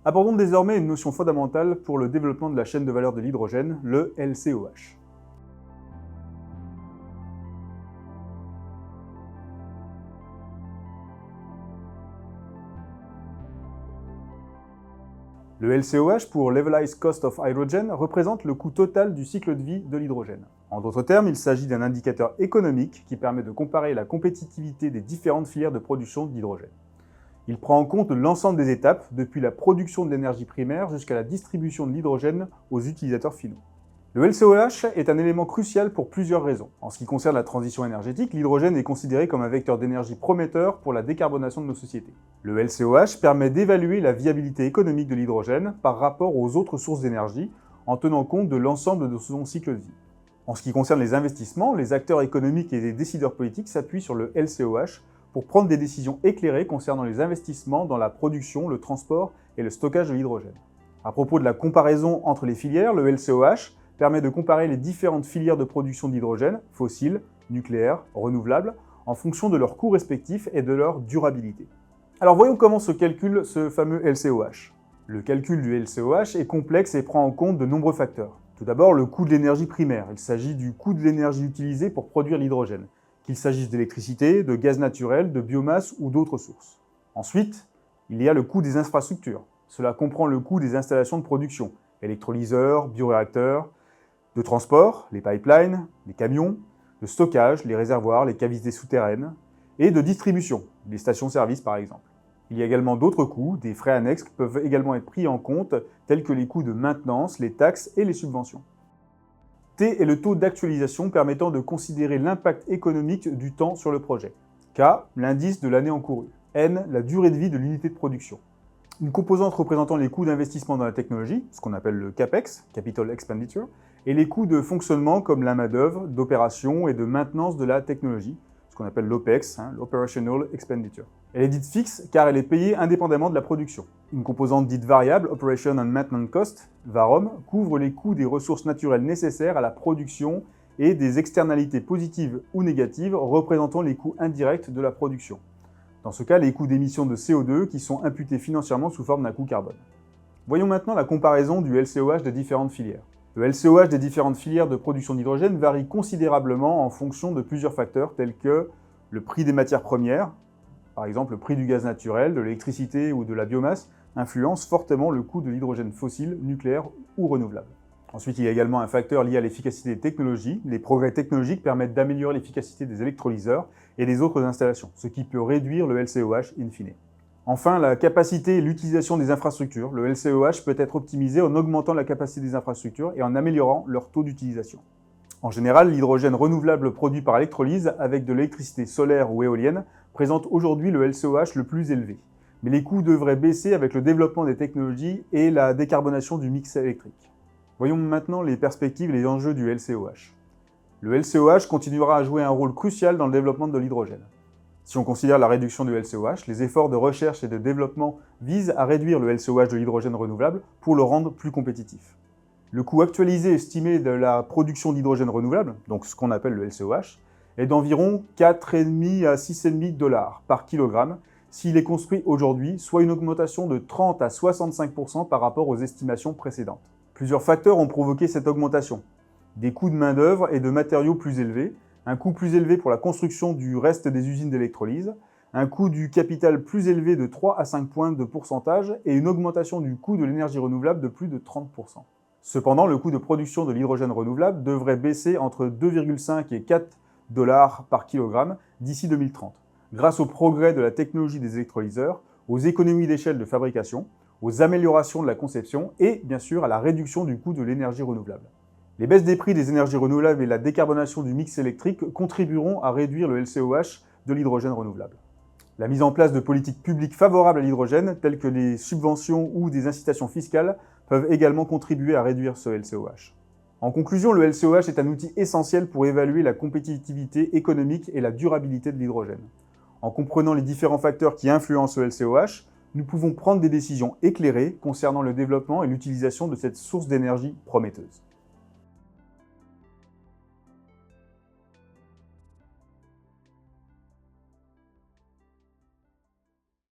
Abordons désormais une notion fondamentale pour le développement de la chaîne de valeur de l'hydrogène, le LCOH. Le LCOH, pour Levelized Cost of Hydrogen, représente le coût total du cycle de vie de l'hydrogène. En d'autres termes, il s'agit d'un indicateur économique qui permet de comparer la compétitivité des différentes filières de production d'hydrogène. Il prend en compte l'ensemble des étapes, depuis la production de l'énergie primaire jusqu'à la distribution de l'hydrogène aux utilisateurs finaux. Le LCOH est un élément crucial pour plusieurs raisons. En ce qui concerne la transition énergétique, l'hydrogène est considéré comme un vecteur d'énergie prometteur pour la décarbonation de nos sociétés. Le LCOH permet d'évaluer la viabilité économique de l'hydrogène par rapport aux autres sources d'énergie, en tenant compte de l'ensemble de son cycle de vie. En ce qui concerne les investissements, les acteurs économiques et les décideurs politiques s'appuient sur le LCOH pour prendre des décisions éclairées concernant les investissements dans la production, le transport et le stockage de l'hydrogène. À propos de la comparaison entre les filières, le LCOH permet de comparer les différentes filières de production d'hydrogène, fossiles, nucléaires, renouvelables, en fonction de leurs coûts respectifs et de leur durabilité. Alors voyons comment se calcule ce fameux LCOH. Le calcul du LCOH est complexe et prend en compte de nombreux facteurs. Tout d'abord, le coût de l'énergie primaire. Il s'agit du coût de l'énergie utilisée pour produire l'hydrogène, qu'il s'agisse d'électricité, de gaz naturel, de biomasse ou d'autres sources. Ensuite, il y a le coût des infrastructures. Cela comprend le coût des installations de production, électrolyseurs, bioréacteurs, de transport, les pipelines, les camions, de stockage, les réservoirs, les cavités souterraines, et de distribution, les stations-service par exemple. Il y a également d'autres coûts, des frais annexes qui peuvent également être pris en compte, tels que les coûts de maintenance, les taxes et les subventions. T est le taux d'actualisation permettant de considérer l'impact économique du temps sur le projet. K, l'indice de l'année encourue. N, la durée de vie de l'unité de production. Une composante représentant les coûts d'investissement dans la technologie, ce qu'on appelle le CAPEX, Capital Expenditure, et les coûts de fonctionnement comme la main-d'œuvre, d'opération et de maintenance de la technologie, ce qu'on appelle l'OPEX, l'Operational Expenditure. Elle est dite fixe car elle est payée indépendamment de la production. Une composante dite variable, Operation and Maintenance Cost, VAROM, couvre les coûts des ressources naturelles nécessaires à la production et des externalités positives ou négatives représentant les coûts indirects de la production. Dans ce cas, les coûts d'émission de CO2 qui sont imputés financièrement sous forme d'un coût carbone. Voyons maintenant la comparaison du LCOH des différentes filières. Le LCOH des différentes filières de production d'hydrogène varie considérablement en fonction de plusieurs facteurs tels que le prix des matières premières, par exemple le prix du gaz naturel, de l'électricité ou de la biomasse, influence fortement le coût de l'hydrogène fossile, nucléaire ou renouvelable. Ensuite, il y a également un facteur lié à l'efficacité des technologies. Les progrès technologiques permettent d'améliorer l'efficacité des électrolyseurs et des autres installations, ce qui peut réduire le LCOH in fine. Enfin, la capacité et l'utilisation des infrastructures. Le LCOH peut être optimisé en augmentant la capacité des infrastructures et en améliorant leur taux d'utilisation. En général, l'hydrogène renouvelable produit par électrolyse avec de l'électricité solaire ou éolienne présente aujourd'hui le LCOH le plus élevé. Mais les coûts devraient baisser avec le développement des technologies et la décarbonation du mix électrique. Voyons maintenant les perspectives et les enjeux du LCOH. Le LCOH continuera à jouer un rôle crucial dans le développement de l'hydrogène. Si on considère la réduction du LCOH, les efforts de recherche et de développement visent à réduire le LCOH de l'hydrogène renouvelable pour le rendre plus compétitif. Le coût actualisé estimé de la production d'hydrogène renouvelable, donc ce qu'on appelle le LCOH, est d'environ 4,5 à 6,5 $ par kilogramme s'il est construit aujourd'hui, soit une augmentation de 30 à 65% par rapport aux estimations précédentes. Plusieurs facteurs ont provoqué cette augmentation. Des coûts de main-d'œuvre et de matériaux plus élevés, un coût plus élevé pour la construction du reste des usines d'électrolyse, un coût du capital plus élevé de 3 à 5 points de pourcentage et une augmentation du coût de l'énergie renouvelable de plus de 30%. Cependant, le coût de production de l'hydrogène renouvelable devrait baisser entre 2,5 et 4 $ par kilogramme d'ici 2030, grâce au progrès de la technologie des électrolyseurs, aux économies d'échelle de fabrication, aux améliorations de la conception et, bien sûr, à la réduction du coût de l'énergie renouvelable. Les baisses des prix des énergies renouvelables et la décarbonation du mix électrique contribueront à réduire le LCOH de l'hydrogène renouvelable. La mise en place de politiques publiques favorables à l'hydrogène, telles que des subventions ou des incitations fiscales, peuvent également contribuer à réduire ce LCOH. En conclusion, le LCOH est un outil essentiel pour évaluer la compétitivité économique et la durabilité de l'hydrogène. En comprenant les différents facteurs qui influencent le LCOH, nous pouvons prendre des décisions éclairées concernant le développement et l'utilisation de cette source d'énergie prometteuse.